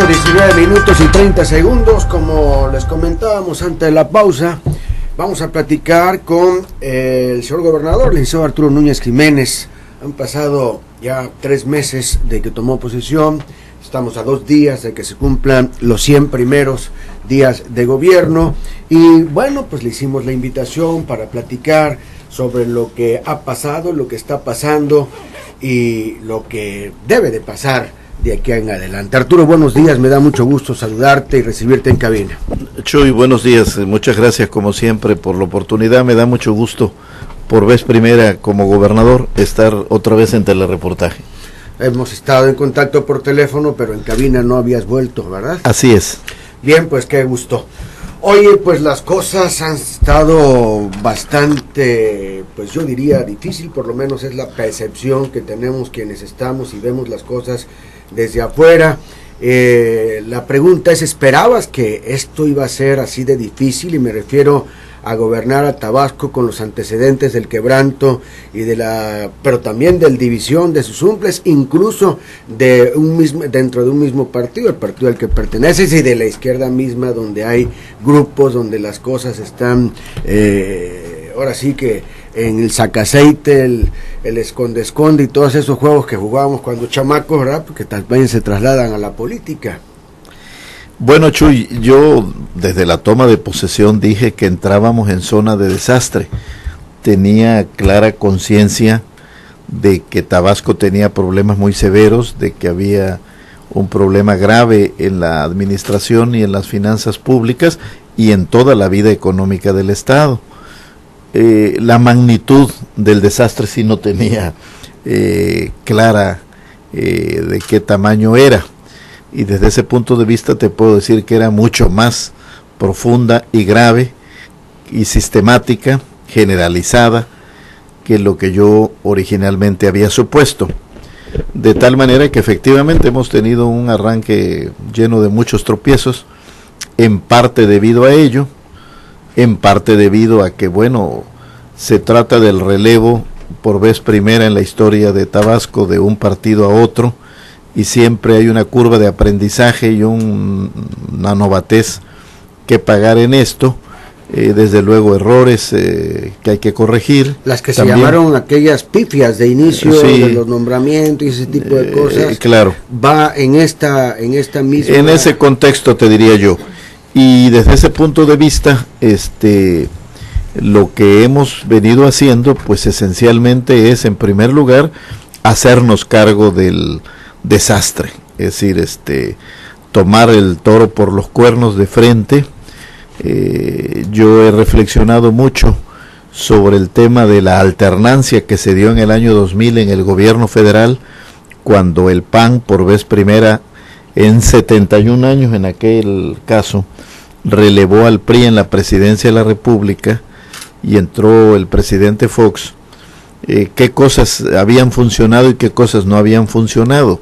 8:19 minutos y 30 segundos. Como les comentábamos antes de la pausa, vamos a platicar con el señor gobernador, el licenciado Arturo Núñez Jiménez. Han pasado ya 3 meses de que tomó posesión. Estamos a 2 días de que se cumplan los 100 primeros días de gobierno. Y bueno, pues le hicimos la invitación para platicar sobre lo que ha pasado, lo que está pasando y lo que debe de pasar de aquí en adelante. Arturo, buenos días, me da mucho gusto saludarte y recibirte en cabina. Chuy, buenos días, muchas gracias como siempre por la oportunidad, me da mucho gusto por vez primera como gobernador estar otra vez en telereportaje. Hemos estado en contacto por teléfono, pero en cabina no habías vuelto, ¿verdad? Así es. Bien, pues qué gusto. Oye, pues las cosas han estado bastante, pues yo diría difícil, por lo menos es la percepción que tenemos quienes estamos y vemos las cosas desde afuera. La pregunta es, ¿esperabas que esto iba a ser así de difícil? Y me refiero a gobernar a Tabasco con los antecedentes del quebranto y pero también del división de sus cumples, incluso dentro de un mismo partido, el partido al que perteneces, y de la izquierda misma, donde hay grupos donde las cosas están ahora sí que en el sacaceite, el esconde-esconde y todos esos juegos que jugábamos cuando chamacos, ¿verdad? Porque también se trasladan a la política. Bueno, Chuy, yo desde la toma de posesión dije que entrábamos en zona de desastre. Tenía clara conciencia de que Tabasco tenía problemas muy severos, de que había un problema grave en la administración y en las finanzas públicas y en toda la vida económica del Estado. La magnitud del desastre sí no tenía clara de qué tamaño era. Y desde ese punto de vista te puedo decir que era mucho más profunda y grave y sistemática, generalizada, que lo que yo originalmente había supuesto. De tal manera que efectivamente hemos tenido un arranque lleno de muchos tropiezos, en parte debido a ello, en parte debido a que, bueno, se trata del relevo por vez primera en la historia de Tabasco de un partido a otro, y siempre hay una curva de aprendizaje y una novatez que pagar en esto, desde luego errores que hay que corregir. Las que también, se llamaron aquellas pifias de inicio, sí, de los nombramientos y ese tipo de cosas, claro, va en esta misma... En ese contexto te diría yo, y desde ese punto de vista, lo que hemos venido haciendo, pues esencialmente es, en primer lugar, hacernos cargo del desastre, es decir, tomar el toro por los cuernos de frente. Yo he reflexionado mucho sobre el tema de la alternancia que se dio en el año 2000 en el gobierno federal, cuando el PAN por vez primera en 71 años en aquel caso relevó al PRI en la presidencia de la República y entró el presidente Fox. Qué cosas habían funcionado y qué cosas no habían funcionado.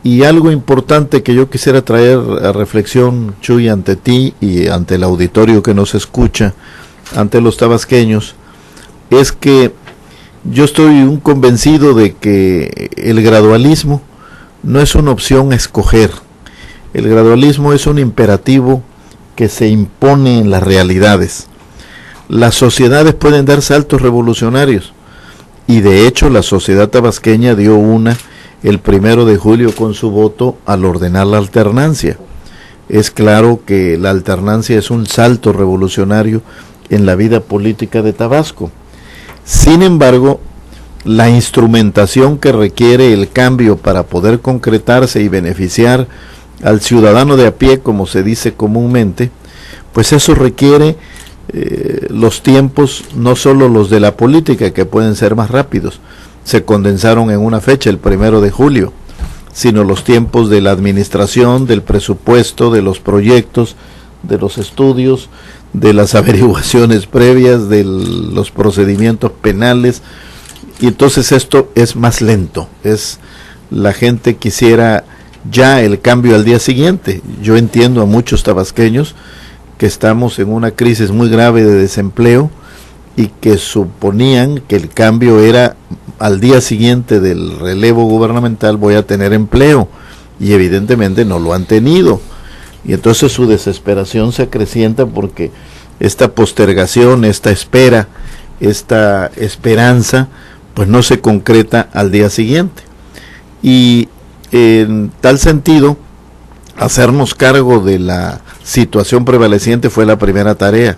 Y algo importante que yo quisiera traer a reflexión, Chuy, ante ti y ante el auditorio que nos escucha, ante los tabasqueños, es que yo estoy convencido de que el gradualismo no es una opción a escoger. El gradualismo es un imperativo que se impone en las realidades. Las sociedades pueden dar saltos revolucionarios, y de hecho la sociedad tabasqueña dio el 1 de julio con su voto al ordenar la alternancia. Es claro que la alternancia es un salto revolucionario en la vida política de Tabasco. Sin embargo, la instrumentación que requiere el cambio para poder concretarse y beneficiar al ciudadano de a pie, como se dice comúnmente, pues eso requiere los tiempos, no solo los de la política, que pueden ser más rápidos, se condensaron en una fecha, el 1 de julio, sino los tiempos de la administración, del presupuesto, de los proyectos, de los estudios, de las averiguaciones previas, de los procedimientos penales, y entonces esto es más lento, la gente quisiera ya el cambio al día siguiente. Yo entiendo a muchos tabasqueños que estamos en una crisis muy grave de desempleo, y que suponían que el cambio era al día siguiente del relevo gubernamental voy a tener empleo, y evidentemente no lo han tenido. Y entonces su desesperación se acrecienta porque esta postergación, esta espera, esta esperanza, pues no se concreta al día siguiente. Y en tal sentido, hacernos cargo de la situación prevaleciente fue la primera tarea.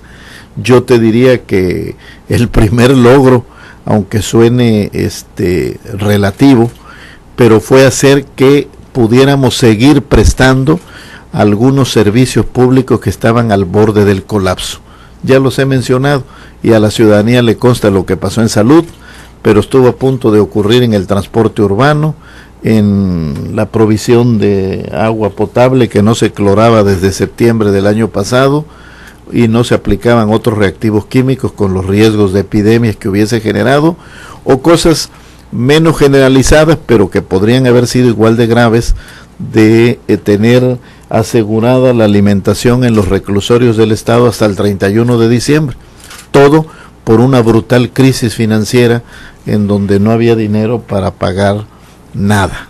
Yo te diría que el primer logro, aunque suene relativo, pero fue hacer que pudiéramos seguir prestando algunos servicios públicos que estaban al borde del colapso. Ya los he mencionado y a la ciudadanía le consta lo que pasó en salud, pero estuvo a punto de ocurrir en el transporte urbano, en la provisión de agua potable que no se cloraba desde septiembre del año pasado y no se aplicaban otros reactivos químicos con los riesgos de epidemias que hubiese generado, o cosas menos generalizadas pero que podrían haber sido igual de graves, de tener asegurada la alimentación en los reclusorios del Estado hasta el 31 de diciembre. Todo por una brutal crisis financiera en donde no había dinero para pagar nada.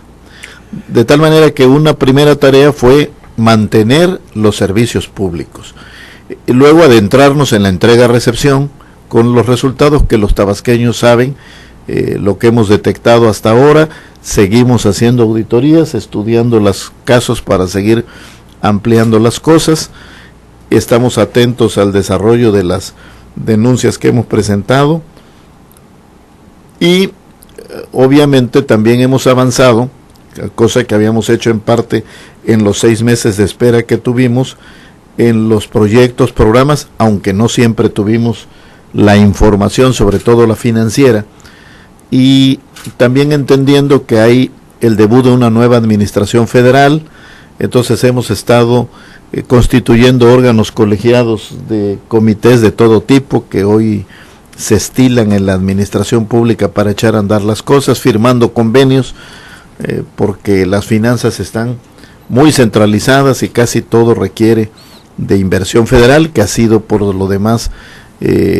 De tal manera que una primera tarea fue mantener los servicios públicos. Y luego adentrarnos en la entrega-recepción con los resultados que los tabasqueños saben, lo que hemos detectado hasta ahora. Seguimos haciendo auditorías, estudiando los casos para seguir ampliando las cosas. Estamos atentos al desarrollo de las denuncias que hemos presentado y obviamente también hemos avanzado, cosa que habíamos hecho en parte en los 6 meses de espera que tuvimos, en los proyectos, programas, aunque no siempre tuvimos la información, sobre todo la financiera, y también entendiendo que hay el debut de una nueva administración federal. Entonces hemos estado constituyendo órganos colegiados de comités de todo tipo que hoy se estilan en la administración pública para echar a andar las cosas, firmando convenios, porque las finanzas están muy centralizadas y casi todo requiere de inversión federal, que ha sido por lo demás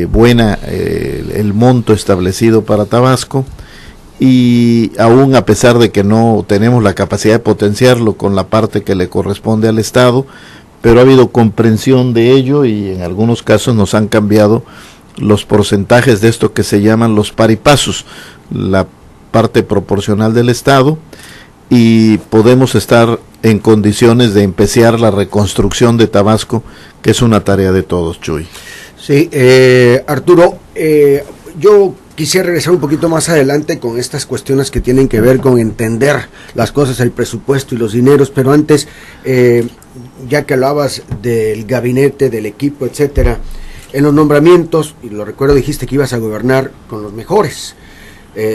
buena el monto establecido para Tabasco, y aún a pesar de que no tenemos la capacidad de potenciarlo con la parte que le corresponde al Estado, pero ha habido comprensión de ello y en algunos casos nos han cambiado los porcentajes de esto que se llaman los paripasos, la parte proporcional del Estado, y podemos estar en condiciones de empezar la reconstrucción de Tabasco, que es una tarea de todos, Chuy. Sí, Arturo, yo quisiera regresar un poquito más adelante con estas cuestiones que tienen que ver con entender las cosas, el presupuesto y los dineros, pero antes, ya que hablabas del gabinete, del equipo, etcétera, en los nombramientos, y lo recuerdo, dijiste que ibas a gobernar con los mejores.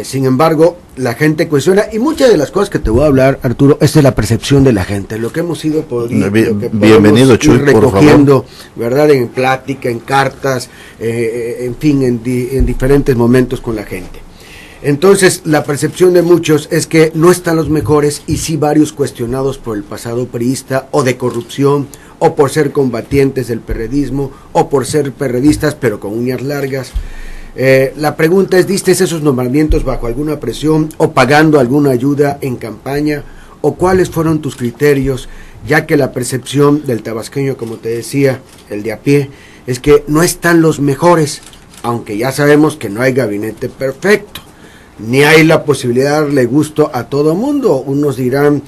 Sin embargo, la gente cuestiona, y muchas de las cosas que te voy a hablar, Arturo, es de la percepción de la gente, lo que hemos ido bienvenido, Chuy, recogiendo, ¿verdad? En plática, en cartas, en fin, en diferentes momentos con la gente. Entonces, la percepción de muchos es que no están los mejores, y sí varios cuestionados por el pasado priista, o de corrupción, o por ser combatientes del perredismo, o por ser perredistas pero con uñas largas. La pregunta es, ¿diste esos nombramientos bajo alguna presión o pagando alguna ayuda en campaña? ¿O cuáles fueron tus criterios? Ya que la percepción del tabasqueño, como te decía, el de a pie, es que no están los mejores, aunque ya sabemos que no hay gabinete perfecto, ni hay la posibilidad de darle gusto a todo mundo. Unos dirán,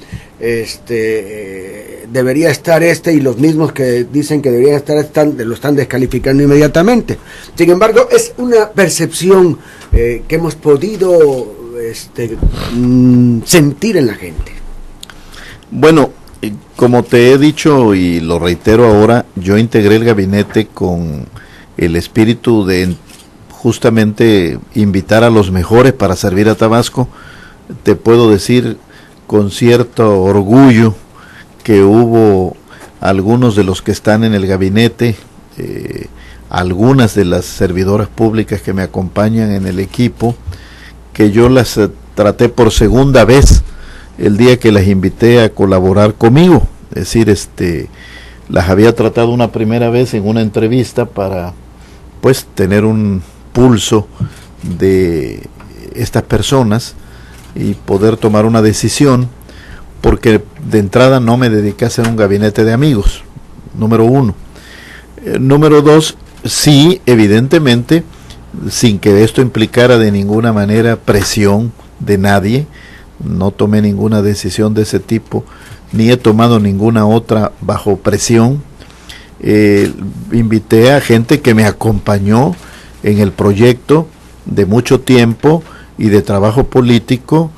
debería estar y los mismos que dicen que debería estar lo están descalificando inmediatamente. Sin embargo, es una percepción que hemos podido sentir en la gente. Bueno, como te he dicho y lo reitero ahora, yo integré el gabinete con el espíritu de justamente invitar a los mejores para servir a Tabasco. Te puedo decir con cierto orgullo que hubo algunos de los que están en el gabinete, algunas de las servidoras públicas que me acompañan en el equipo, que yo las traté por segunda vez el día que las invité a colaborar conmigo. Es decir, las había tratado una primera vez en una entrevista para pues tener un pulso de estas personas y poder tomar una decisión. porque de entrada no me dediqué a hacer un gabinete de amigos, número uno. Número dos, sí, evidentemente, sin que esto implicara de ninguna manera presión de nadie, no tomé ninguna decisión de ese tipo, ni he tomado ninguna otra bajo presión. Invité a gente que me acompañó en el proyecto de mucho tiempo y de trabajo político,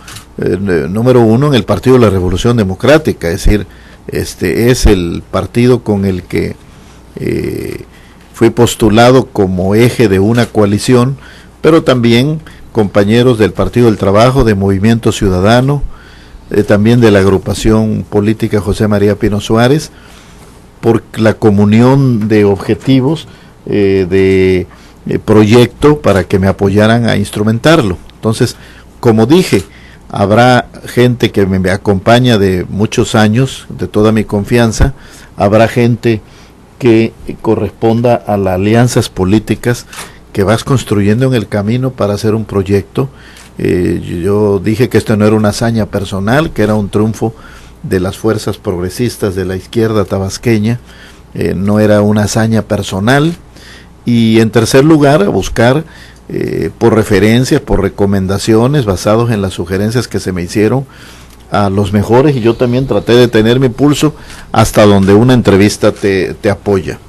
número uno, en el Partido de la Revolución Democrática, es decir, es el partido con el que fui postulado como eje de una coalición, pero también compañeros del Partido del Trabajo, de Movimiento Ciudadano, también de la agrupación política José María Pino Suárez, por la comunión de objetivos de proyecto para que me apoyaran a instrumentarlo. Entonces, como dije, habrá gente que me acompaña de muchos años, de toda mi confianza, habrá gente que corresponda a las alianzas políticas que vas construyendo en el camino para hacer un proyecto. Yo dije que esto no era una hazaña personal, que era un triunfo de las fuerzas progresistas de la izquierda tabasqueña, no era una hazaña personal. Y en tercer lugar, a buscar por referencias, por recomendaciones, basados en las sugerencias que se me hicieron, a los mejores, y yo también traté de tener mi pulso hasta donde una entrevista te apoya.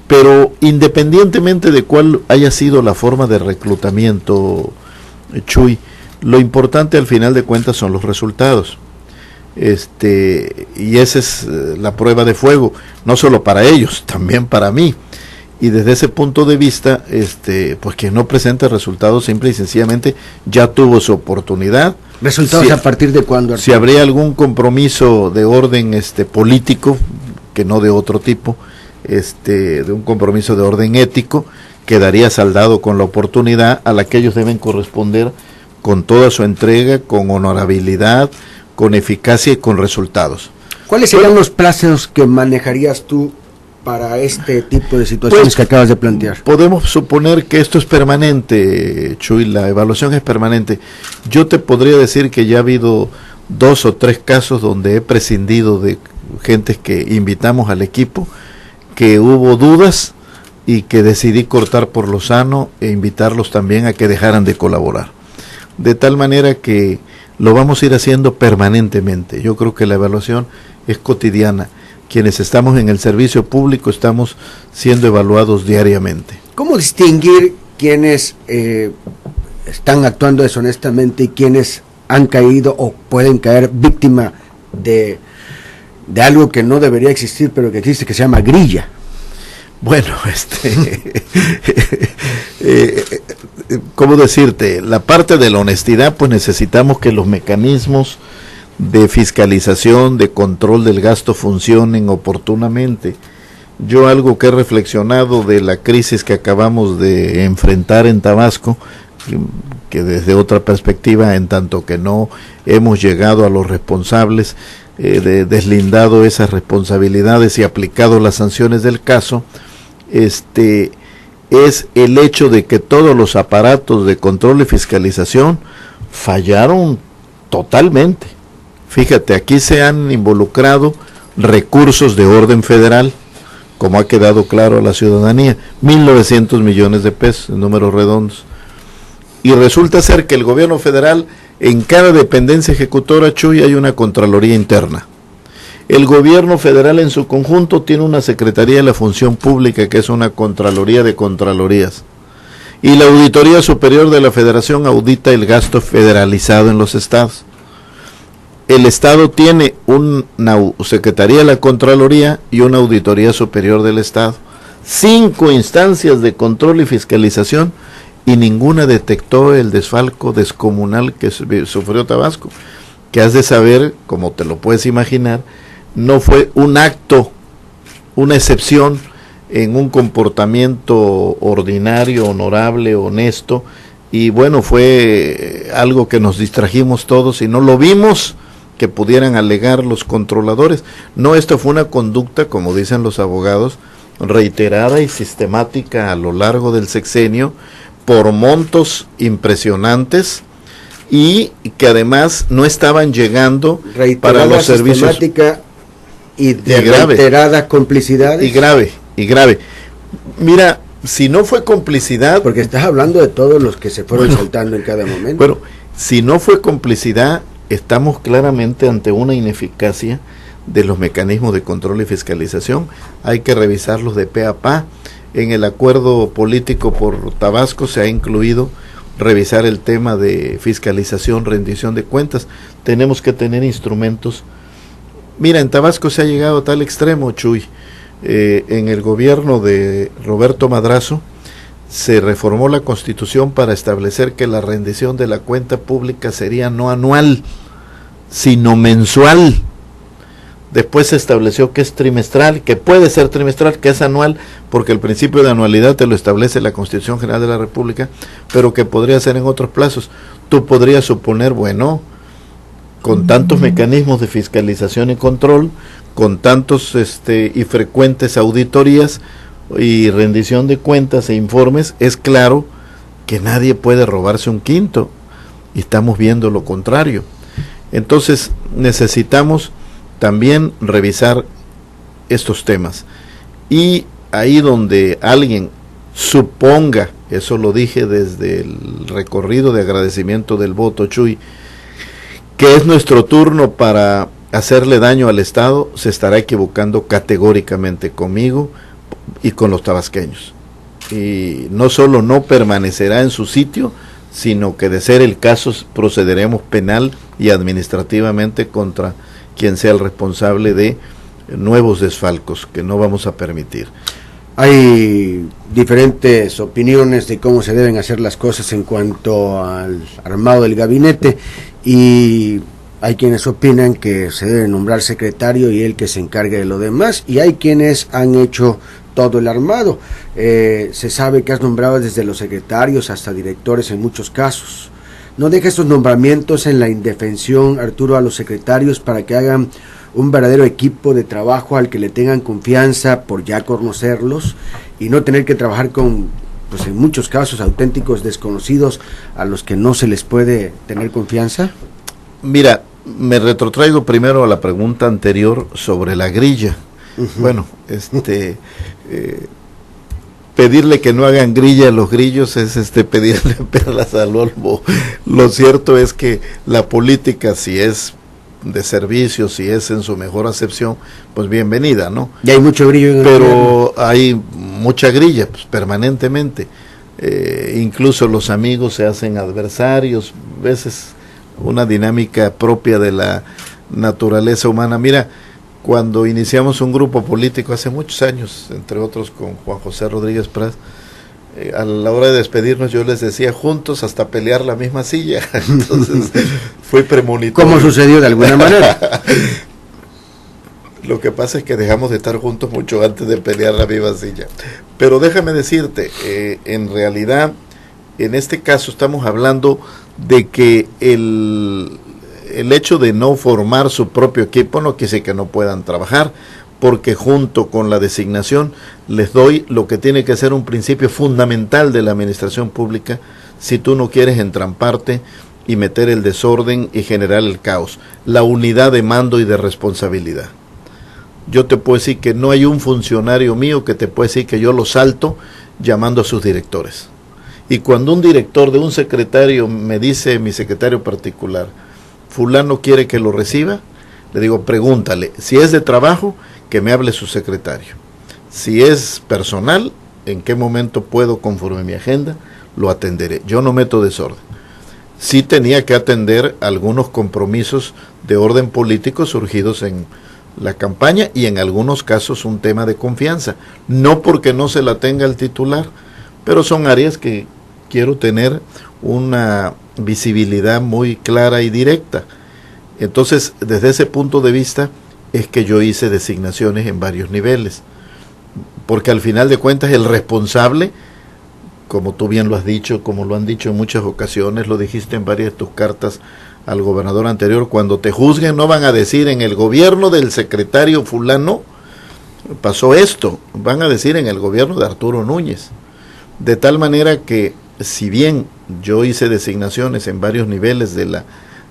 Pero independientemente de cuál haya sido la forma de reclutamiento, Chuy, lo importante al final de cuentas son los resultados. Y esa es la prueba de fuego, no solo para ellos, también para mí. Y desde ese punto de vista, pues quien no presenta resultados simple y sencillamente ya tuvo su oportunidad. ¿Resultados a partir de cuándo? Si habría algún compromiso de orden político, que no de otro tipo, de un compromiso de orden ético, quedaría saldado con la oportunidad a la que ellos deben corresponder con toda su entrega, con honorabilidad, con eficacia y con resultados. ¿Cuáles serían los plazos que manejarías tú para este tipo de situaciones pues, que acabas de plantear? Podemos suponer que esto es permanente, Chuy, la evaluación es permanente. Yo te podría decir que ya ha habido 2 o 3 casos donde he prescindido de gentes que invitamos al equipo, que hubo dudas y que decidí cortar por lo sano e invitarlos también a que dejaran de colaborar. De tal manera que lo vamos a ir haciendo permanentemente. Yo creo que la evaluación es cotidiana. Quienes estamos en el servicio público estamos siendo evaluados diariamente. ¿Cómo distinguir quienes están actuando deshonestamente y quienes han caído o pueden caer víctima de algo que no debería existir, pero que existe, que se llama grilla? Bueno, ¿cómo decirte? La parte de la honestidad, pues necesitamos que los mecanismos de fiscalización, de control del gasto funcionen oportunamente. Yo algo que he reflexionado de la crisis que acabamos de enfrentar en Tabasco, que desde otra perspectiva, en tanto que no hemos llegado a los responsables, deslindado esas responsabilidades y aplicado las sanciones del caso, es el hecho de que todos los aparatos de control y fiscalización fallaron totalmente. Fíjate, aquí se han involucrado recursos de orden federal, como ha quedado claro a la ciudadanía, 1.900 millones de pesos, en números redondos. Y resulta ser que el gobierno federal, en cada dependencia ejecutora, Chuy, hay una Contraloría interna. El gobierno federal en su conjunto tiene una Secretaría de la Función Pública, que es una Contraloría de Contralorías. Y la Auditoría Superior de la Federación audita el gasto federalizado en los estados. El Estado tiene una Secretaría de la Contraloría y una Auditoría Superior del Estado. 5 instancias de control y fiscalización y ninguna detectó el desfalco descomunal que sufrió Tabasco, que has de saber, como te lo puedes imaginar, no fue un acto, una excepción en un comportamiento ordinario, honorable, honesto, y bueno, fue algo que nos distrajimos todos y no lo vimos que pudieran alegar los controladores. No, esto fue una conducta, como dicen los abogados, reiterada y sistemática a lo largo del sexenio, por montos impresionantes, y que además no estaban llegando reiterada para los servicios. Sistemática y de grave. reiteradas complicidades. Y grave. Mira, si no fue complicidad... Porque estás hablando de todos los que se fueron saltando en cada momento. Bueno, si no fue complicidad, estamos claramente ante una ineficacia de los mecanismos de control y fiscalización. Hay que revisarlos de pe a pa. En el acuerdo político por Tabasco se ha incluido revisar el tema de fiscalización, rendición de cuentas. Tenemos que tener instrumentos. Mira, en Tabasco se ha llegado a tal extremo, Chuy. En el gobierno de Roberto Madrazo se reformó la Constitución para establecer que la rendición de la cuenta pública sería no anual, sino mensual. Después se estableció que es trimestral, que puede ser trimestral, que es anual, porque el principio de anualidad te lo establece la Constitución General de la República, pero que podría ser en otros plazos. Tú podrías suponer, bueno, con tantos mecanismos de fiscalización y control, con tantos y frecuentes auditorías y rendición de cuentas e informes, es claro que nadie puede robarse un quinto, y estamos viendo lo contrario. Entonces necesitamos también revisar estos temas, y ahí donde alguien suponga, eso lo dije desde el recorrido de agradecimiento del voto, Chuy, que es nuestro turno para hacerle daño al Estado, se estará equivocando categóricamente conmigo y con los tabasqueños. Y no solo no permanecerá en su sitio, sino que de ser el caso procederemos penal y administrativamente contra quien sea el responsable de nuevos desfalcos que no vamos a permitir. Hay diferentes opiniones de cómo se deben hacer las cosas en cuanto al armado del gabinete, y hay quienes opinan que se debe nombrar secretario y él que se encargue de lo demás, y hay quienes han hecho todo el armado. Se sabe que has nombrado desde los secretarios hasta directores en muchos casos. No deja estos nombramientos en la indefensión, Arturo, a los secretarios para que hagan un verdadero equipo de trabajo al que le tengan confianza por ya conocerlos y no tener que trabajar con, pues en muchos casos, auténticos desconocidos a los que no se les puede tener confianza. Mira, me retrotraigo primero a la pregunta anterior sobre la grilla. Bueno, pedirle que no hagan grilla a los grillos es pedirle perlas al olmo. Lo cierto es que la política, si es de servicio, si es en su mejor acepción, pues bienvenida, ¿no? Y hay mucho grillo en el pero gobierno. Hay mucha grilla, pues permanentemente. Incluso los amigos se hacen adversarios, a veces una dinámica propia de la naturaleza humana. Mira, cuando iniciamos un grupo político hace muchos años, entre otros con Juan José Rodríguez Praz, a la hora de despedirnos yo les decía juntos hasta pelear la misma silla. Entonces fue premonitorio. ¿Cómo sucedió de alguna manera? Lo que pasa es que dejamos de estar juntos mucho antes de pelear la misma silla. Pero déjame decirte, en realidad, en este caso estamos hablando de que el hecho de no formar su propio equipo no quiere decir que no puedan trabajar, porque junto con la designación les doy lo que tiene que ser un principio fundamental de la administración pública si tú no quieres entramparte y meter el desorden y generar el caos: la unidad de mando y de responsabilidad. Yo te puedo decir que no hay un funcionario mío que te puede decir que yo lo salto llamando a sus directores. Y cuando un director de un secretario me dice, mi secretario particular, fulano quiere que lo reciba, le digo, pregúntale, si es de trabajo, que me hable su secretario. Si es personal, en qué momento puedo, conforme mi agenda, lo atenderé. Yo no meto desorden. Sí tenía que atender algunos compromisos de orden político surgidos en la campaña y en algunos casos un tema de confianza. No porque no se la tenga el titular, pero son áreas que quiero tener una visibilidad muy clara y directa. Entonces, desde ese punto de vista es que yo hice designaciones en varios niveles, porque al final de cuentas el responsable, como tú bien lo has dicho, como lo han dicho en muchas ocasiones, lo dijiste en varias de tus cartas al gobernador anterior, cuando te juzguen no van a decir en el gobierno del secretario fulano pasó esto, van a decir en el gobierno de Arturo Núñez, de tal manera que si bien yo hice designaciones en varios niveles de la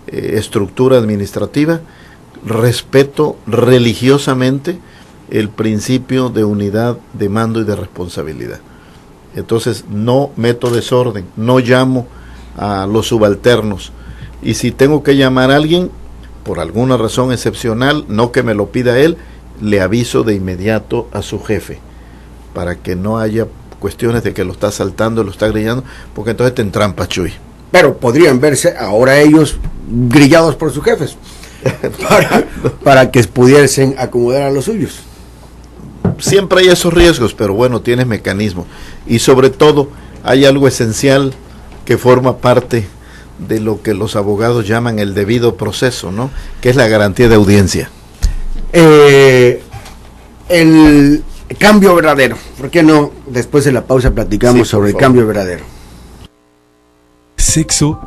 estructura administrativa, respeto religiosamente el principio de unidad de mando y de responsabilidad. Entonces no meto desorden, no llamo a los subalternos, y si tengo que llamar a alguien por alguna razón excepcional, no que me lo pida él, le aviso de inmediato a su jefe, para que no haya cuestiones de que lo está saltando, lo está grillando, porque entonces te entrampa, Chuy. Pero podrían verse ahora ellos grillados por sus jefes para que pudiesen acomodar a los suyos. Siempre hay esos riesgos, pero bueno, tienes mecanismos. Y sobre todo, hay algo esencial que forma parte de lo que los abogados llaman el debido proceso, ¿no? Que es la garantía de audiencia. El cambio verdadero. ¿Por qué no? Después de la pausa platicamos sobre el cambio verdadero. Sexo